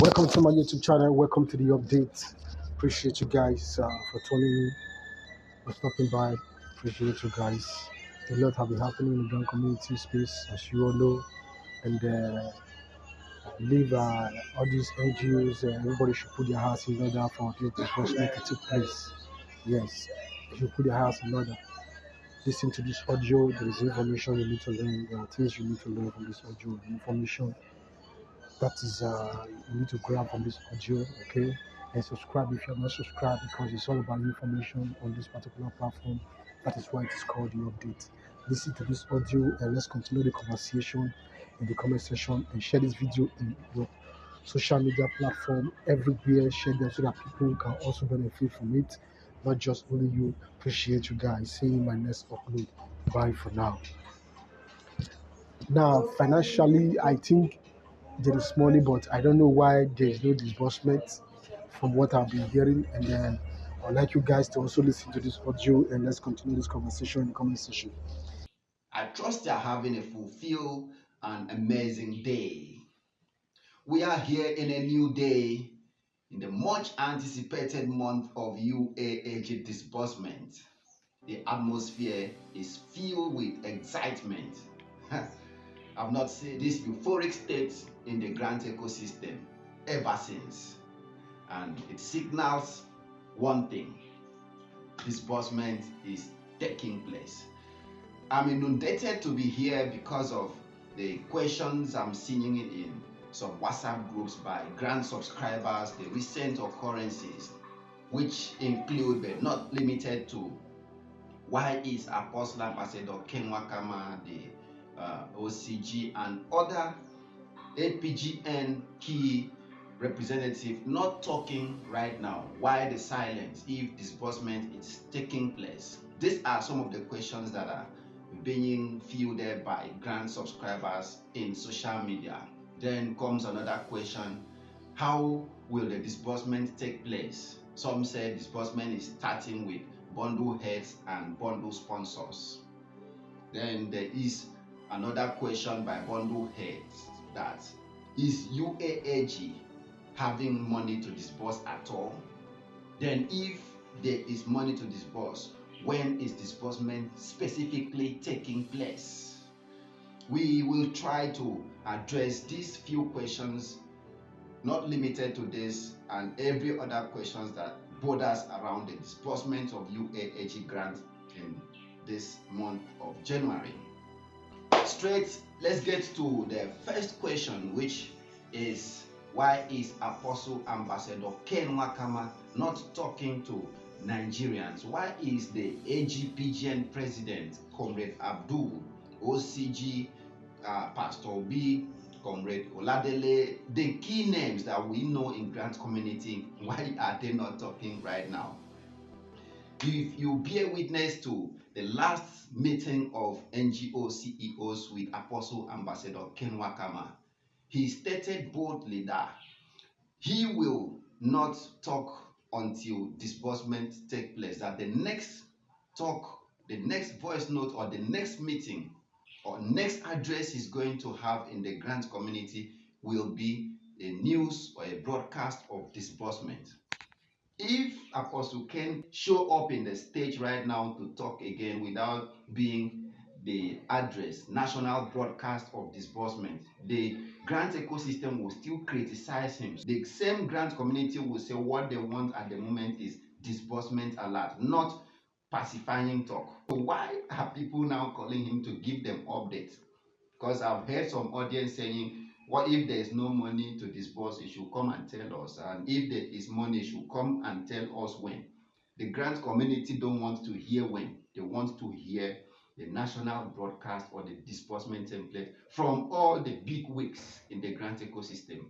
Welcome to my YouTube channel. Welcome to the update. Appreciate you guys for tuning in, for stopping by. Appreciate you guys. A lot have been happening in the gun community space, as you all know, and I believe all these NGOs, everybody should put their house in order for this disbursement to take place. Yes, they should put their house in order. Listen to this audio. There is information you need to learn. There are things you need to learn from this audio. Information that is you need to grab from this audio, okay? And subscribe if you're not subscribed, because it's all about information on this particular platform. That is why it is called the update. Listen to this audio and let's continue the conversation in the comment section, and share this video in your social media platform everywhere. Share them so that people can also benefit from it, not just only you. Appreciate you guys. See you in my next upload. Bye for now. Now, financially, I think there is money, but I don't know why there is no disbursement from what I've been hearing. And then I'd like you guys to also listen to this audio and let's continue this conversation in the comment section. I trust you are having a fulfilled and amazing day. We are here in a new day in the much anticipated month of UAAG disbursement. The atmosphere is filled with excitement. I've not seen this euphoric state in the grant ecosystem ever since. And it signals one thing: disbursement is taking place. I'm inundated to be here because of the questions I'm seeing in some WhatsApp groups by grant subscribers, the recent occurrences, which include but not limited to: why is Apostle Ambassador Ken Wakama, the OCG, and other APGN key representative not talking right now? Why the silence if disbursement is taking place? These are some of the questions that are being fielded by grant subscribers in social media. Then comes another question: how will the disbursement take place? Some say disbursement is starting with bundle heads and bundle sponsors. Then there is another question by bundle heads: that is UAAG having money to disburse at all? Then if there is money to disburse, when is disbursement specifically taking place? We will try to address these few questions, not limited to this, and every other questions that borders around the disbursement of UAAG grants in this month of January. Straight, let's get to the first question, which is: why is Apostle Ambassador Ken Wakama not talking to Nigerians? Why is the AGPGN president, Comrade Abdul, OCG, Pastor B, Comrade Oladele, the key names that we know in grant community, why are they not talking right now? If you bear witness to the last meeting of NGO CEOs with Apostle Ambassador Ken Wakama, he stated boldly that he will not talk until disbursement take place, that the next talk, the next voice note, or the next meeting or next address he's going to have in the grant community will be a news or a broadcast of disbursement. If Apostle Ken show up in the stage right now to talk again without being the address, national broadcast of disbursement, the grant ecosystem will still criticize him. The same grant community will say what they want at the moment is disbursement alert, not pacifying talk. So why are people now calling him to give them updates? Because I've heard some audience saying, what if there is no money to disburse? It should come and tell us. And if there is money, it should come and tell us when. The grant community don't want to hear when. They want to hear the national broadcast or the disbursement template from all the big wigs in the grant ecosystem.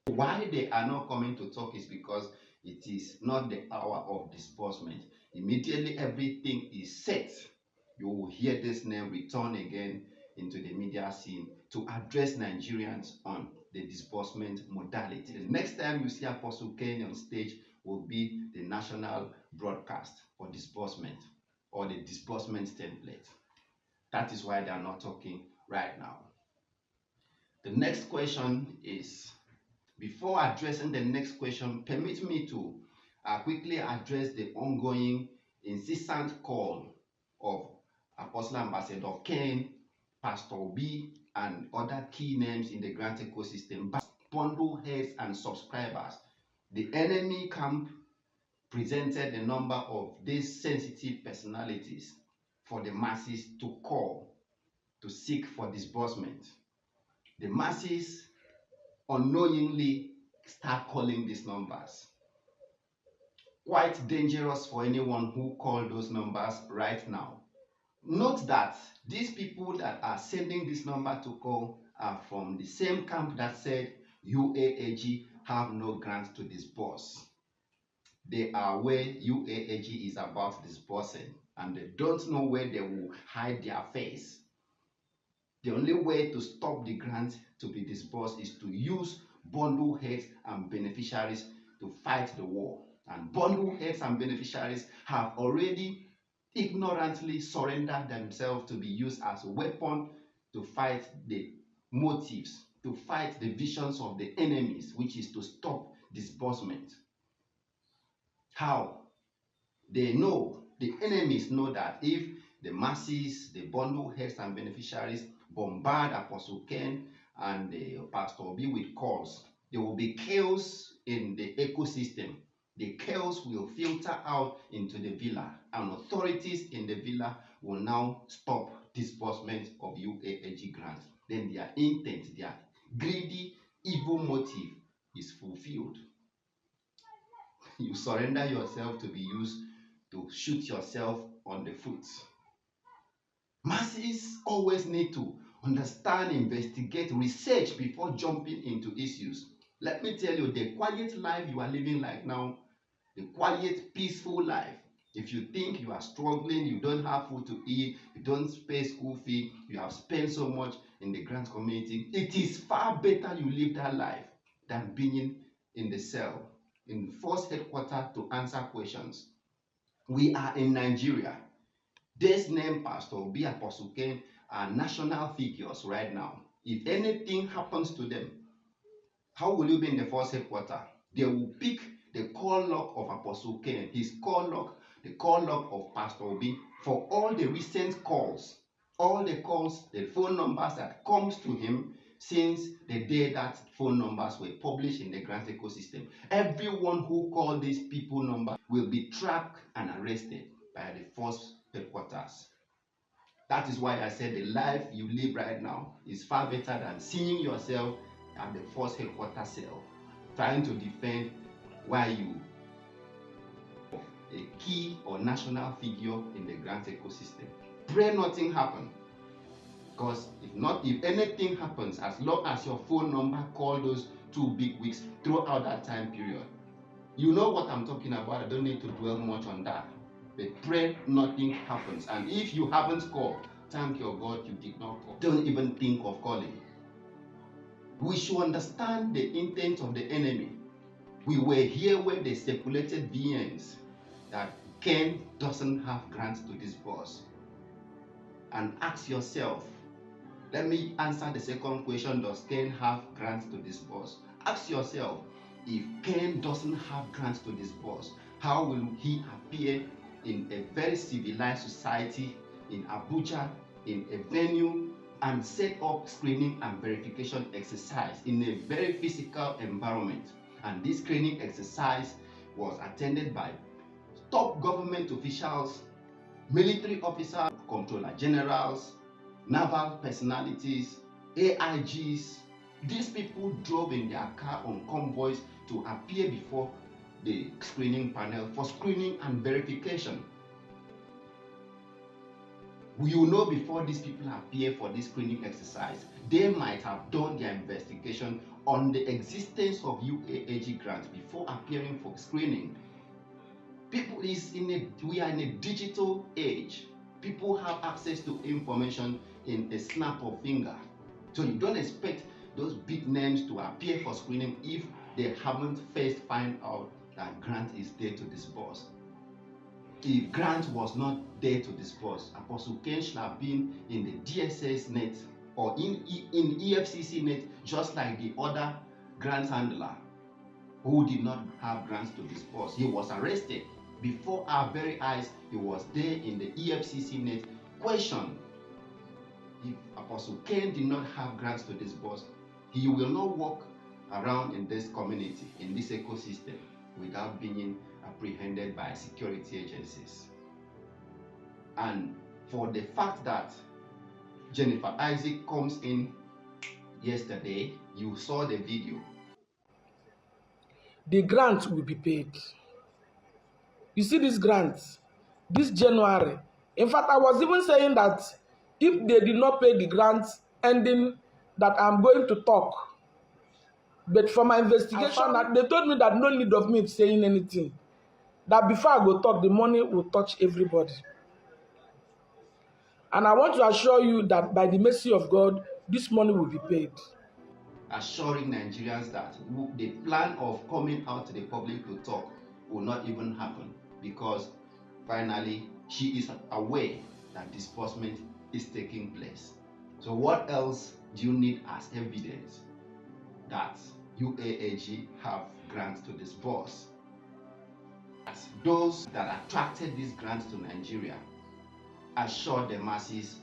Why they are not coming to talk is because it is not the hour of disbursement. Immediately everything is set, you will hear this name return again into the media scene to address Nigerians on the disbursement modality. The next time you see Apostle Ken on stage will be the national broadcast for disbursement or the disbursement template. That is why they are not talking right now. The next question is: Before addressing the next question, permit me to quickly address the ongoing incessant call of Apostle Ambassador Ken, Pastor B, and other key names in the grant ecosystem, bundle heads and subscribers. The enemy camp presented a number of these sensitive personalities for the masses to call, to seek for disbursement. The masses unknowingly start calling these numbers. Quite dangerous for anyone who called those numbers right now. Note that these people that are sending this number to call are from the same camp that said UAAG have no grant to disburse. They are where UAAG is about disbursing, and they don't know where they will hide their face. The only way to stop the grant to be disbursed is to use bundle heads and beneficiaries to fight the war. And bundle heads and beneficiaries have already ignorantly surrendered themselves to be used as a weapon to fight the motives, to fight the visions of the enemies, which is to stop disbursement. How? They know, the enemies know that if the masses, the bundle heads and beneficiaries bombard Apostle Ken and Pastor B with calls, there will be chaos in the ecosystem. The chaos will filter out into the villa, and authorities in the villa will now stop disbursement of UAAG grants. Then their intent, their greedy, evil motive is fulfilled. You surrender yourself to be used to shoot yourself on the foot. Masses always need to understand, investigate, research before jumping into issues. Let me tell you, the quiet life you are living right now, the quiet, peaceful life, if you think you are struggling, you don't have food to eat, you don't pay school fee, you have spent so much in the grant community, it is far better you live that life than being in the cell, in the first headquarters to answer questions. We are in Nigeria. This name, Pastor B, Apostle Ken, are national figures right now. If anything happens to them, how will you be in the first headquarters? They will pick the call log of Apostle Ken, his call log, the call log of Pastor B, for all the recent calls, all the calls, the phone numbers that comes to him since the day that phone numbers were published in the grant ecosystem. Everyone who called these people number will be tracked and arrested by the first headquarters. That is why I said the life you live right now is far better than seeing yourself at the first headquarters cell, trying to defend why you a key or national figure in the grant ecosystem. Pray nothing happen. Because if anything happens, as long as your phone number call those 2 big weeks throughout that time period, you know what I'm talking about. I don't need to dwell much on that. But pray nothing happens. And if you haven't called, thank your God you did not call. Don't even think of calling. We should understand the intent of the enemy. We were here where they circulated VNs that Ken doesn't have grants to disburse. And ask yourself, let me answer the second question, does Ken have grants to disburse? Ask yourself, if Ken doesn't have grants to disburse, how will he appear in a very civilized society in Abuja, in a venue, and set up screening and verification exercise in a very physical environment? And this screening exercise was attended by top government officials, military officers, controller generals, naval personalities, AIGs. These people drove in their car on convoys to appear before the screening panel for screening and verification. You know, before these people appear for this screening exercise, they might have done their investigation on the existence of UAAG grants before appearing for screening. We are in a digital age. People have access to information in a snap of finger. So you don't expect those big names to appear for screening if they haven't first find out that grant is there to disburse. If grant was not there to disburse, Apostle Ken should have been in the DSS net or in EFCC net, just like the other grant handler who did not have grants to disburse. He was arrested. Before our very eyes, he was there in the EFCC net questioned. If Apostle Cain did not have grants to disburse, he will not walk around in this community, in this ecosystem, without being apprehended by security agencies. And for the fact that Jennifer Isaac comes in yesterday, you saw the video. The grant will be paid. You see this grant, this January. In fact, I was even saying that if they did not pay the grant ending, that I'm going to talk. But for my investigation, that they told me that no need of me saying anything. That before I go talk, the money will touch everybody. And I want to assure you that by the mercy of God, this money will be paid. Assuring Nigerians that the plan of coming out to the public to talk will not even happen, because finally she is aware that disbursement is taking place. So what else do you need as evidence that UAAG have grants to disburse? As those that attracted these grants to Nigeria assure the masses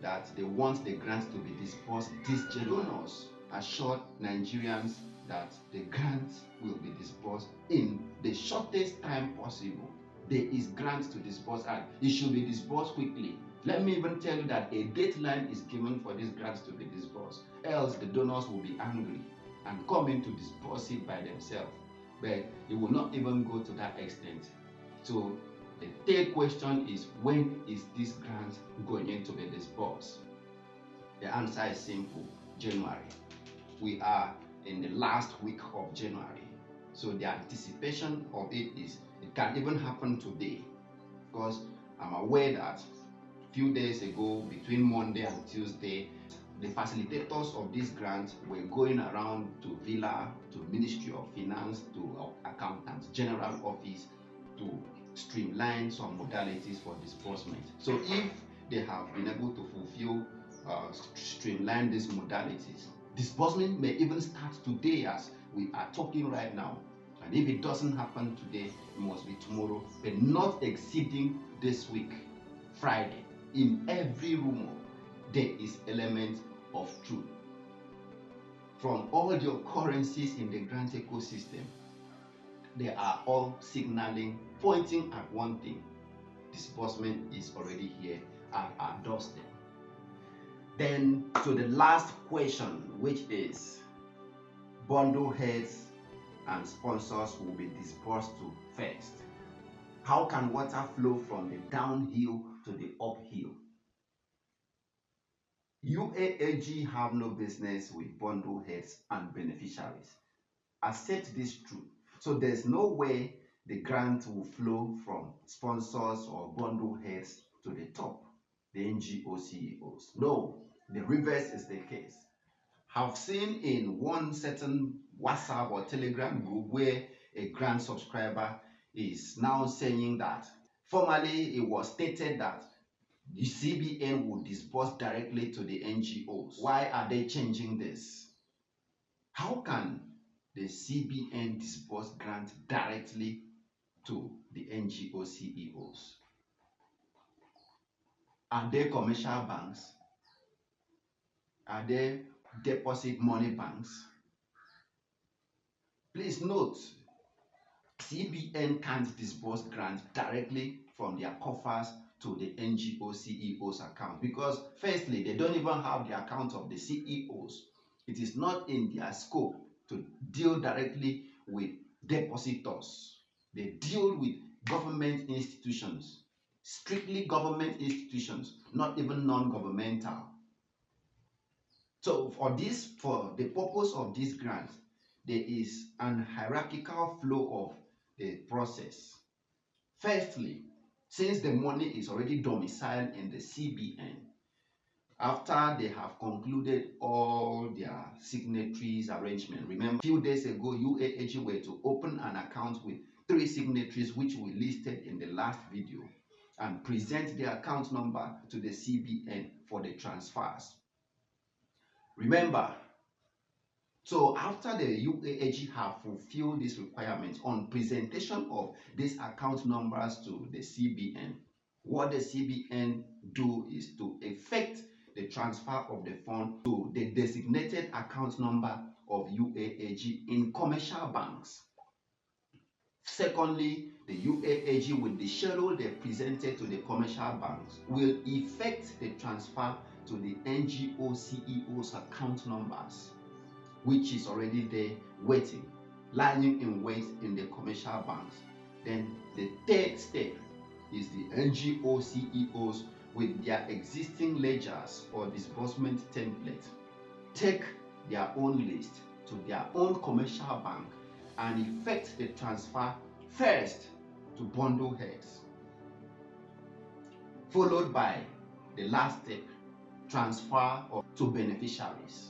that they want the grants to be disbursed. These donors assured Nigerians that the grants will be disbursed in the shortest time possible. There is grants to disburse and it should be disbursed quickly. Let me even tell you that a deadline is given for these grants to be disbursed, else the donors will be angry and come in to disburse it by themselves. But it will not even go to that extent. So the third question is, when is this grant going to be disbursed? The answer is simple: January. We are in the last week of January. So the anticipation of it is, it can even happen today, because I'm aware that a few days ago, between Monday and Tuesday, the facilitators of this grant were going around to Villa, to Ministry of Finance, to Accountants General Office, to streamline some modalities for disbursement. So if they have been able to fulfill, streamline these modalities, disbursement may even start today as we are talking right now. And if it doesn't happen today, it must be tomorrow, but not exceeding this week, Friday. In every rumor, there is element of truth. From all the occurrences in the grant ecosystem, they are all signaling, pointing at one thing: disbursement is already here at our doorstep. Then to the last question, which is, bundle heads and sponsors will be disbursed to first. How can water flow from the downhill to the uphill? UAAG have no business with bundle heads and beneficiaries. Accept this truth. So there's no way the grant will flow from sponsors or bundle heads to the top, the NGO CEOs. No, the reverse is the case. I've seen in one certain WhatsApp or Telegram group where a grant subscriber is now saying that formerly it was stated that the CBN would disburse directly to the NGOs. Why are they changing this? How can the CBN disburse grants directly to the NGO CEOs? Are they commercial banks? Are they deposit money banks? Please note, CBN can't disburse grants directly from their coffers to the NGO CEOs account, because firstly, they don't even have the account of the CEOs. It is not in their scope to deal directly with depositors. They deal with government institutions, strictly government institutions, not even non-governmental. So for the purpose of this grant, there is an hierarchical flow of the process. Firstly, since the money is already domiciled in the CBN, after they have concluded all their signatories arrangement, remember a few days ago UAAG were to open an account with 3 signatories, which we listed in the last video, and present their account number to the CBN for the transfers. Remember, So after the UAAG have fulfilled these requirements on presentation of these account numbers to the CBN, what the CBN do is to effect the transfer of the fund to the designated account number of UAAG in commercial banks. Secondly, the UAAG, with the schedule they presented to the commercial banks, will effect the transfer to the NGO CEOs account numbers, which is already there waiting, lying in wait in the commercial banks. Then the third step is the NGO CEOs with their existing ledgers or disbursement template take their own list to their own commercial bank and effect the transfer first to bundle heads, followed by the last step, transfer to beneficiaries.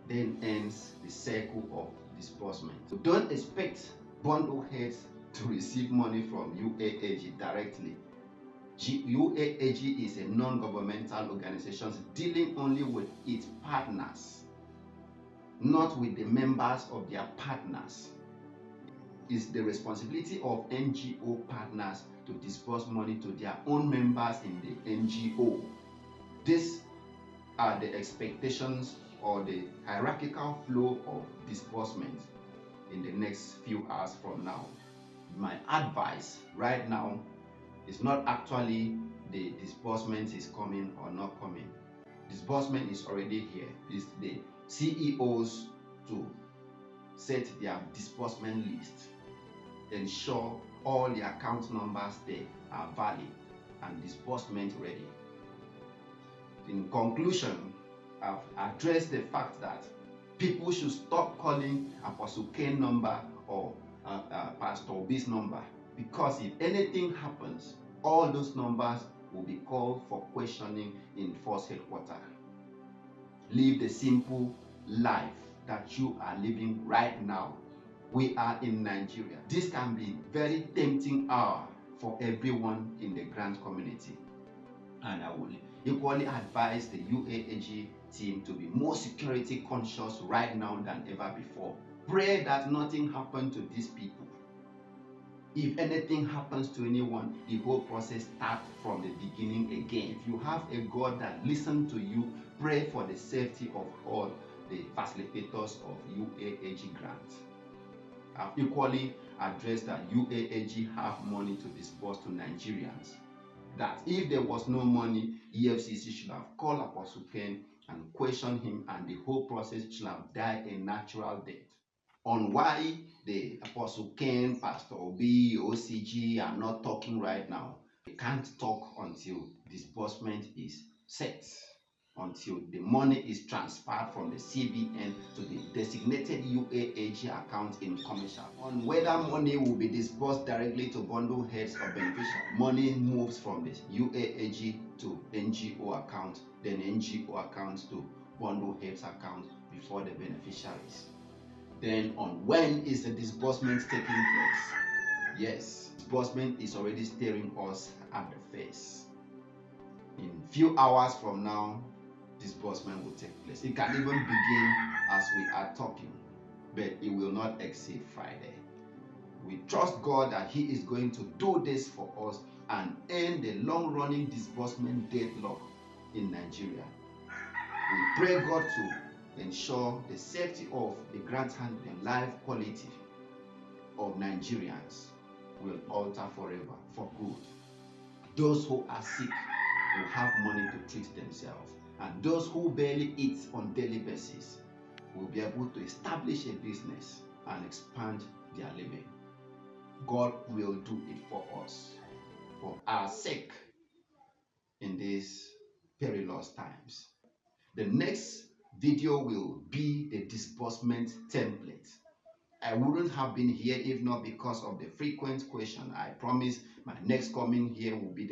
Then ends the circle of disbursement. So don't expect bundle heads to receive money from UAAG directly. UAAG is a non-governmental organization dealing only with its partners, not with the members of their partners. It's the responsibility of NGO partners to disburse money to their own members in the NGO. These are the expectations or the hierarchical flow of disbursement in the next few hours from now. My advice right now is not actually the disbursement is coming or not coming. Disbursement is already here. It's the CEOs to set their disbursement list, ensure all the account numbers there are valid and disbursement ready. In conclusion, I've addressed the fact that people should stop calling Apostle K's number or Pastor Obi's number, because if anything happens, all those numbers will be called for questioning in force headquarters. Live the simple life that you are living right now. We are in Nigeria. This can be very tempting hour for everyone in the grant community. And I will equally advise the UAAG team to be more security conscious right now than ever before. Pray that nothing happens to these people. If anything happens to anyone, the whole process starts from the beginning again. If you have a God that listens to you, pray for the safety of all the facilitators of UAAG grants. I've equally addressed that UAAG have money to disburse to Nigerians. That if there was no money, EFCC should have called Apostle Ken and questioned him, and the whole process should have died a natural death. On why the Apostle Ken, Pastor Obi, OCG are not talking right now. They can't talk until disbursement is set, until the money is transferred from the CBN to the designated UAAG account in commercial. On whether money will be disbursed directly to bundle heads or beneficiaries, money moves from the UAAG to NGO account, then NGO account to bundle heads account before the beneficiaries. Then on when is the disbursement taking place? Yes, disbursement is already staring us at the face. In few hours from now, disbursement will take place. It can even begin as we are talking, but it will not exceed Friday. We trust God that He is going to do this for us and end the long-running disbursement deadlock in Nigeria. We pray God to ensure the safety of the grant handling life quality of Nigerians will alter forever for good. Those who are sick will have money to treat themselves, and those who barely eat on daily basis will be able to establish a business and expand their living. God will do it for us, for our sake in these perilous times. The next video will be the disbursement template. I wouldn't have been here if not because of the frequent question. I promise my next coming here will be the